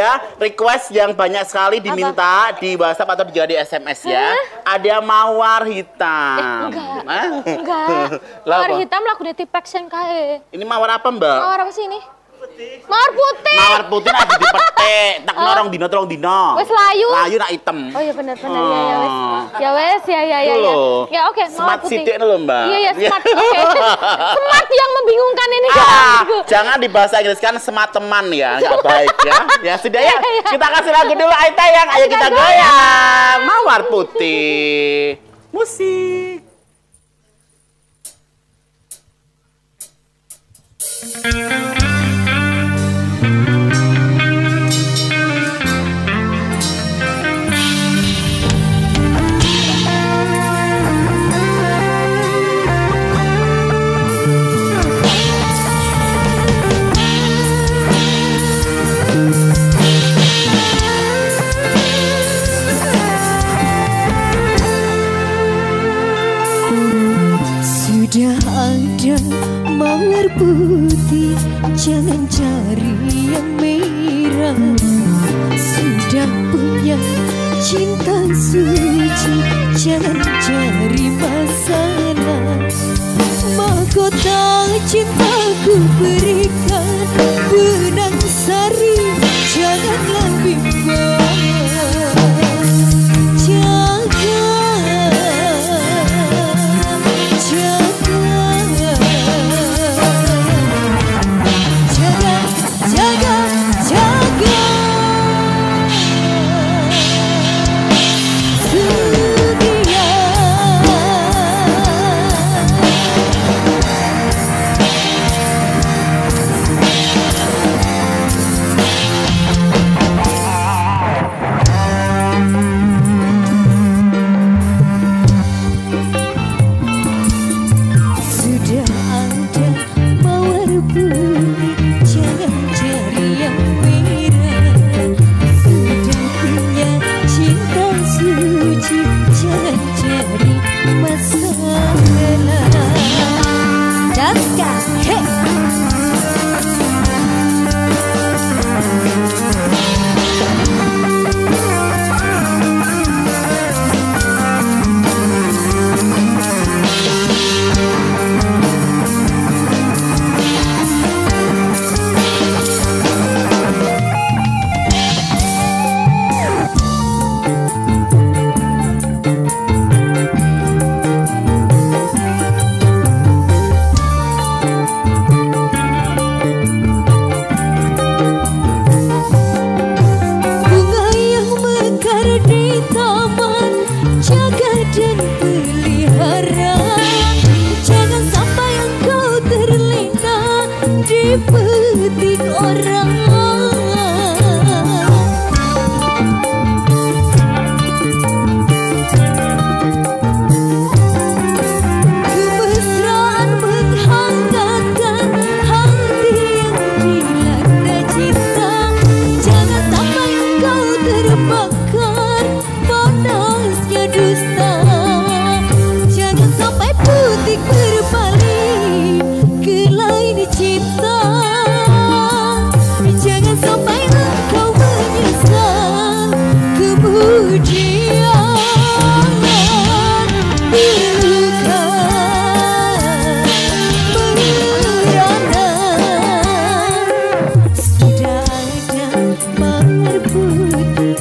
Ya, request yang banyak sekali diminta di WhatsApp atau juga di SMS ya. Ada mawar hitam. Enggak. Mawar hitam laku di tipeksen kae. Ini mawar apa, Mbak? Mawar apa sih ini? Mawar putih. Mawar putih lagi dipetik. Tak norong dino tolong dino. Wes layu. Layu nak hitam. Oh iya benar ya wes. Ya wes ya. Ya oke, mawar putih. Smart sidik lho, Mbak. Iya smart. Oke. Smart yang membingungkan ini jangan di bahasa Inggris kan smart teman ya, enggak baik ya. Ya sudah ya. Kita kasih lagu dulu Aita yang ayo kita goyang. Mawar putih. Musik. Sudah ada mawar putih, jangan cari yang merah. Sudah punya cinta suci, jangan cari masalah. Mahkota cintaku berikan benang sari, janganlah bimbang. Petik orang kemesraan menghangatkan hati yang dilanda cinta. Jangan sampai engkau terbakar panasnya dusta. Jangan sampai petik berbalik ke lain cinta. Jangan sampai engkau menyesal kemudian berluka merana. Sudah ada mawar putih.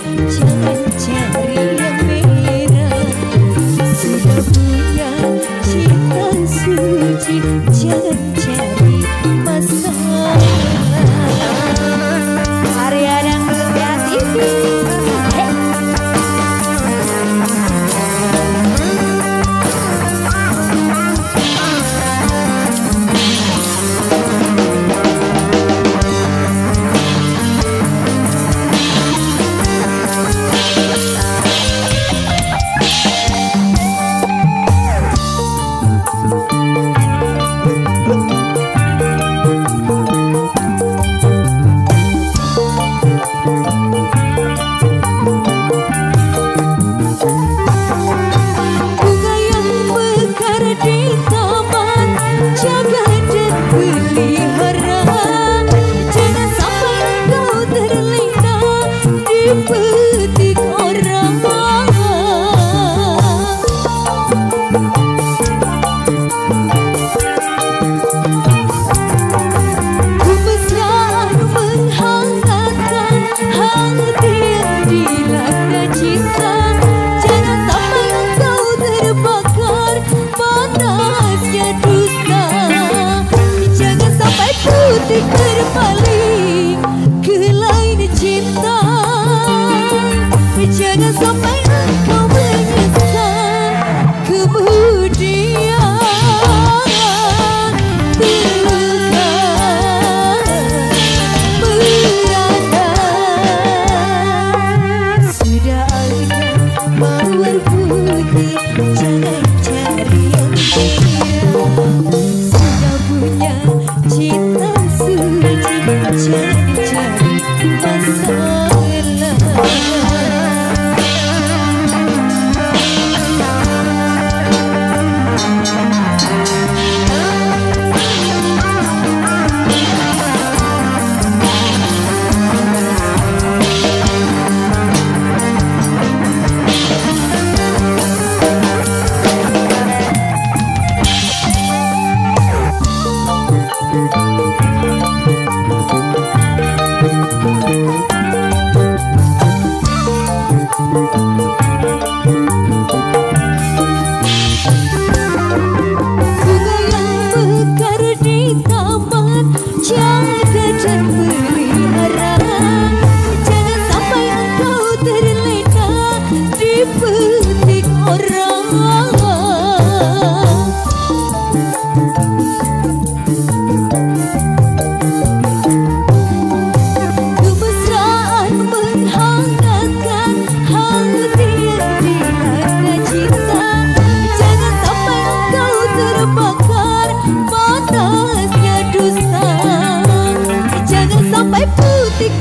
Bunga yang mekar di taman, jaga dan pelihara. Jangan sampai engkau terlena dipetik orang. Kemesraan menghangatkan hati yang dilanda cinta. Jangan sampai engkau terbakar panasnya dusta. Jangan sampai putih